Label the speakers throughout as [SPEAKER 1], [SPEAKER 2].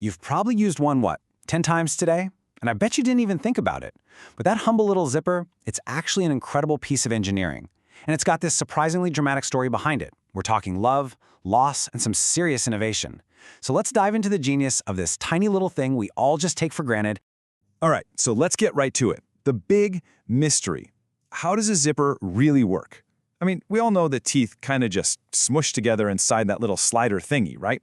[SPEAKER 1] You've probably used one, what, 10 times today? And I bet you didn't even think about it. But that humble little zipper, it's actually an incredible piece of engineering. And it's got this surprisingly dramatic story behind it. We're talking love, loss, and some serious innovation. So let's dive into the genius of this tiny little thing we all just take for granted.
[SPEAKER 2] All right, so let's get right to it. The big mystery. How does a zipper really work? I mean, we all know that teeth kind of just smush together inside that little slider thingy, right?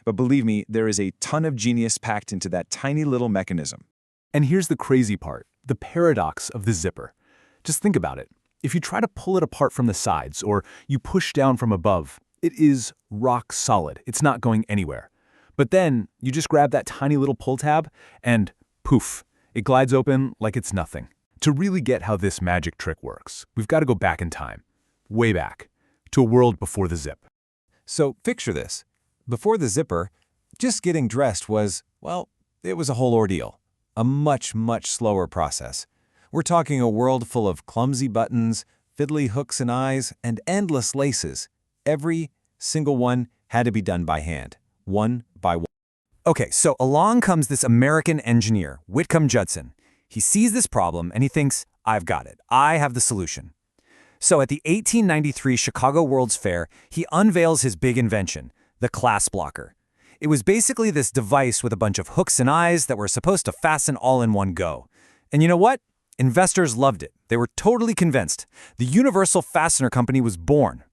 [SPEAKER 2] But believe me, there is a ton of genius packed into that tiny little mechanism.
[SPEAKER 3] And here's the crazy part, the paradox of the zipper. Just think about it. If you try to pull it apart from the sides or you push down from above, it is rock solid. It's not going anywhere. But then you just grab that tiny little pull tab and poof, it glides open like it's nothing. To really get how this magic trick works, we've got to go back in time, way back, to a world before the zip.
[SPEAKER 4] So picture this. Before the zipper, just getting dressed was, well, it was a whole ordeal. A much, much slower process. We're talking a world full of clumsy buttons, fiddly hooks and eyes, and endless laces. Every single one had to be done by hand, one by one.
[SPEAKER 1] Okay, so along comes this American engineer, Whitcomb Judson. He sees this problem and he thinks, I've got it. I have the solution. So at the 1893 Chicago World's Fair, he unveils his big invention, the class blocker. It was basically this device with a bunch of hooks and eyes that were supposed to fasten all in one go. And you know what? Investors loved it. They were totally convinced. The Universal Fastener Company was born.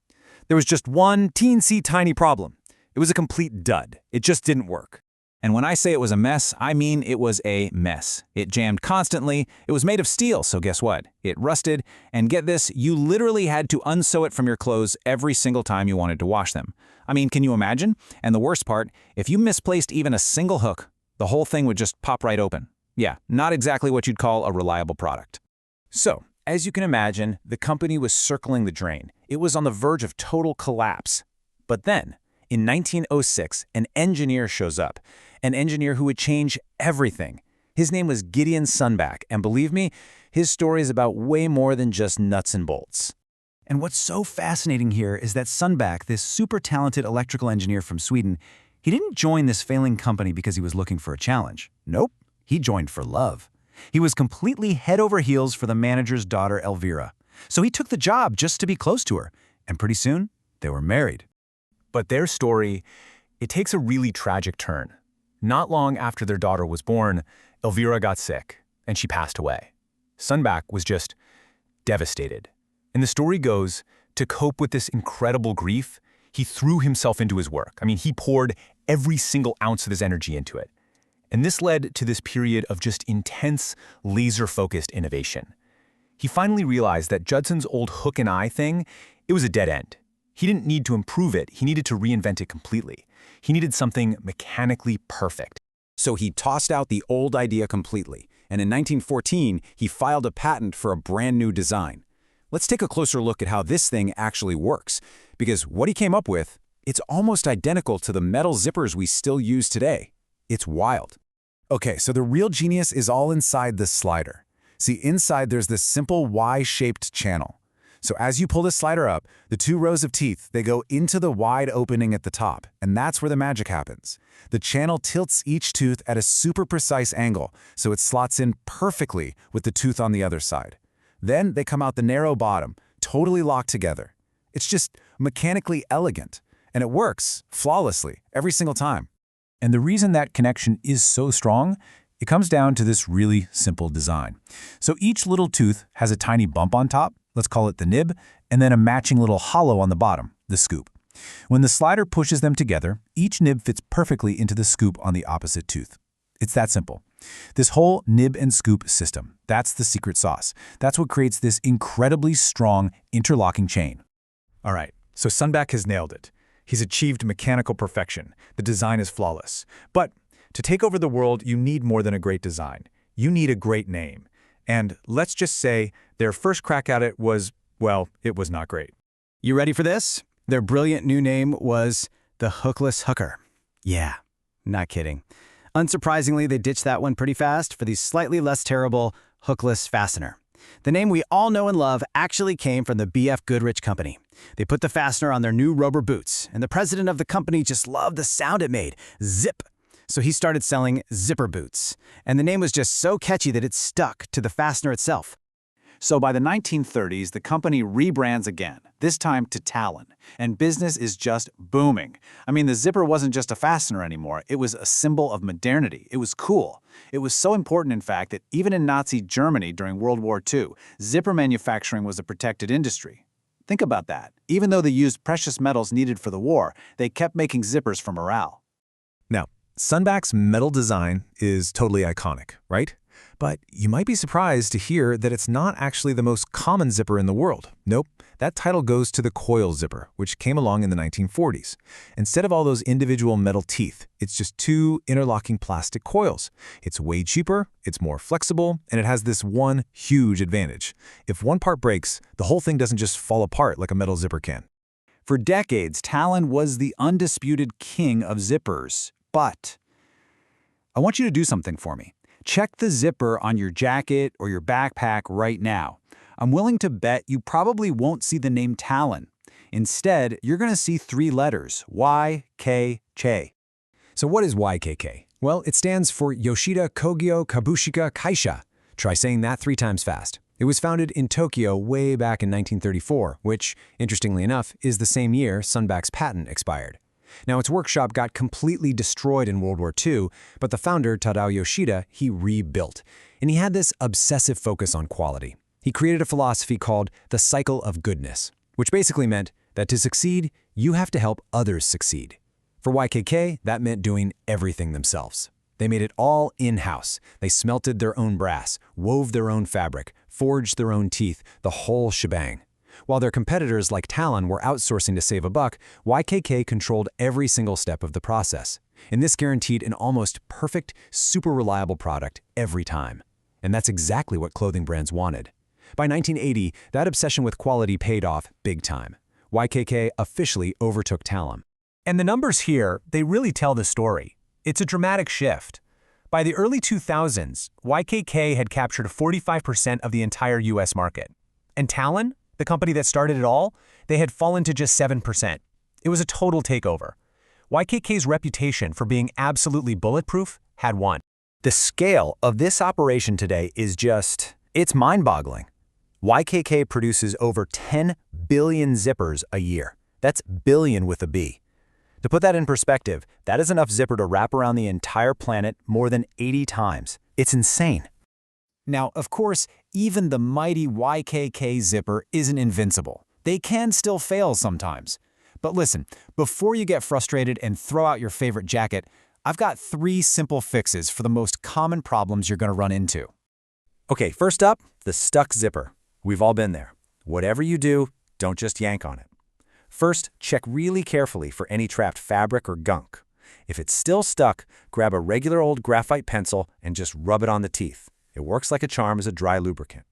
[SPEAKER 1] There was just one teensy tiny problem. It was a complete dud. It just didn't work.
[SPEAKER 4] And when I say it was a mess, I mean it was a mess. It jammed constantly. It was made of steel, so guess what? It rusted, and get this, you literally had to unsew it from your clothes every single time you wanted to wash them. I mean, can you imagine? And the worst part, if you misplaced even a single hook, the whole thing would just pop right open. Yeah, not exactly what you'd call a reliable product.
[SPEAKER 1] So, as you can imagine, the company was circling the drain. It was on the verge of total collapse. But then, in 1906, an engineer shows up. An engineer who would change everything. His name was Gideon Sundback, and believe me, his story is about way more than just nuts and bolts. And what's so fascinating here is that Sundback, this super talented electrical engineer from Sweden, he didn't join this failing company because he was looking for a challenge. Nope, he joined for love. He was completely head over heels for the manager's daughter, Elvira. So he took the job just to be close to her, and pretty soon, they were married.
[SPEAKER 3] But their story, it takes a really tragic turn. Not long after their daughter was born, Elvira got sick, and she passed away. Sundback was just devastated. And the story goes, to cope with this incredible grief, he threw himself into his work. I mean, he poured every single ounce of his energy into it. And this led to this period of just intense, laser-focused innovation. He finally realized that Judson's old hook and eye thing, it was a dead end. He didn't need to improve it, he needed to reinvent it completely. He needed something mechanically perfect.
[SPEAKER 1] So he tossed out the old idea completely, and in 1914, he filed a patent for a brand new design. Let's take a closer look at how this thing actually works, because what he came up with, it's almost identical to the metal zippers we still use today. It's wild. Okay, so the real genius is all inside the slider. See, inside there's this simple Y-shaped channel. So as you pull this slider up, the two rows of teeth, they go into the wide opening at the top, and that's where the magic happens. The channel tilts each tooth at a super precise angle, so it slots in perfectly with the tooth on the other side. Then they come out the narrow bottom, totally locked together. It's just mechanically elegant, and it works flawlessly every single time. And the reason that connection is so strong, it comes down to this really simple design. So each little tooth has a tiny bump on top, let's call it the nib, and then a matching little hollow on the bottom, the scoop. When the slider pushes them together, each nib fits perfectly into the scoop on the opposite tooth. It's that simple. This whole nib and scoop system, that's the secret sauce. That's what creates this incredibly strong interlocking chain.
[SPEAKER 2] All right, so Sundback has nailed it. He's achieved mechanical perfection. The design is flawless. But to take over the world, you need more than a great design. You need a great name. And let's just say their first crack at it was, well, it was not great.
[SPEAKER 1] You ready for this? Their brilliant new name was the Hookless Hooker. Yeah, not kidding. Unsurprisingly, they ditched that one pretty fast for the slightly less terrible Hookless Fastener. The name we all know and love actually came from the B.F. Goodrich Company. They put the fastener on their new rubber boots, and the president of the company just loved the sound it made. Zip!
[SPEAKER 5] So he started selling zipper boots, and the name was just so catchy that it stuck to the fastener itself.
[SPEAKER 4] So by the 1930s, the company rebrands again, this time to Talon, and business is just booming. I mean, the zipper wasn't just a fastener anymore, it was a symbol of modernity. It was cool. It was so important, in fact, that even in Nazi Germany during World War II, zipper manufacturing was a protected industry. Think about that. Even though they used precious metals needed for the war, they kept making zippers for morale.
[SPEAKER 2] Now, Sunback's metal design is totally iconic, right? But you might be surprised to hear that it's not actually the most common zipper in the world. Nope, that title goes to the coil zipper, which came along in the 1940s. Instead of all those individual metal teeth, it's just two interlocking plastic coils. It's way cheaper, it's more flexible, and it has this one huge advantage. If one part breaks, the whole thing doesn't just fall apart like a metal zipper can.
[SPEAKER 4] For decades, Talon was the undisputed king of zippers. But I want you to do something for me. Check the zipper on your jacket or your backpack right now. I'm willing to bet you probably won't see the name Talon. Instead, you're going to see 3 letters, YKK.
[SPEAKER 1] So what is YKK? Well, it stands for Yoshida Kogyo Kabushika Kaisha. Try saying that 3 times fast. It was founded in Tokyo way back in 1934, which, interestingly enough, is the same year Sunback's patent expired. Now, its workshop got completely destroyed in World War II, but the founder, Tadao Yoshida, he rebuilt. And he had this obsessive focus on quality. He created a philosophy called the cycle of goodness, which basically meant that to succeed, you have to help others succeed. For YKK, that meant doing everything themselves. They made it all in-house. They smelted their own brass, wove their own fabric, forged their own teeth, the whole shebang. While their competitors like Talon were outsourcing to save a buck, YKK controlled every single step of the process. And this guaranteed an almost perfect, super reliable product every time. And that's exactly what clothing brands wanted. By 1980, that obsession with quality paid off big time. YKK officially overtook Talon.
[SPEAKER 3] And the numbers here, they really tell the story. It's a dramatic shift. By the early 2000s, YKK had captured 45% of the entire US market. And Talon, the company that started it all, they had fallen to just 7%. It was a total takeover. YKK's reputation for being absolutely bulletproof had won.
[SPEAKER 4] The scale of this operation today is it's mind-boggling. YKK produces over 10 billion zippers a year. That's billion with a B. To put that in perspective, that is enough zipper to wrap around the entire planet more than 80 times. It's insane. Now, of course, even the mighty YKK zipper isn't invincible. They can still fail sometimes. But listen, before you get frustrated and throw out your favorite jacket, I've got 3 simple fixes for the most common problems you're going to run into. Okay, first up, the stuck zipper. We've all been there. Whatever you do, don't just yank on it. First, check really carefully for any trapped fabric or gunk. If it's still stuck, grab a regular old graphite pencil and just rub it on the teeth. It works like a charm as a dry lubricant.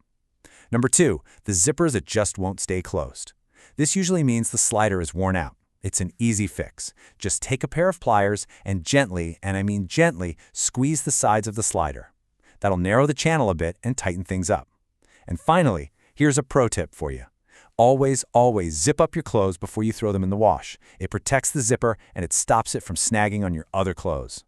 [SPEAKER 4] Number 2, the zippers that just won't stay closed. This usually means the slider is worn out. It's an easy fix. Just take a pair of pliers and gently, and I mean gently, squeeze the sides of the slider. That'll narrow the channel a bit and tighten things up. And finally, here's a pro tip for you. Always, always zip up your clothes before you throw them in the wash. It protects the zipper and it stops it from snagging on your other clothes.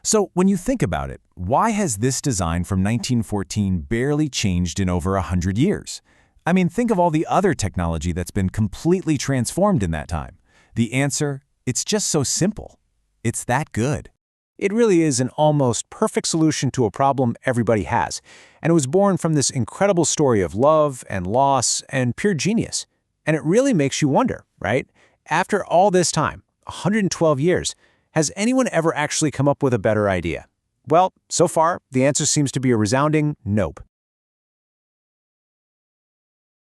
[SPEAKER 1] So when you think about it, why has this design from 1914 barely changed in over 100 years? I mean, think of all the other technology that's been completely transformed in that time. The answer, it's just so simple. It's that good.
[SPEAKER 4] It really is an almost perfect solution to a problem everybody has, and it was born from this incredible story of love and loss and pure genius. And it really makes you wonder, right? After all this time, 112 years, has anyone ever actually come up with a better idea? Well, so far, the answer seems to be a resounding nope.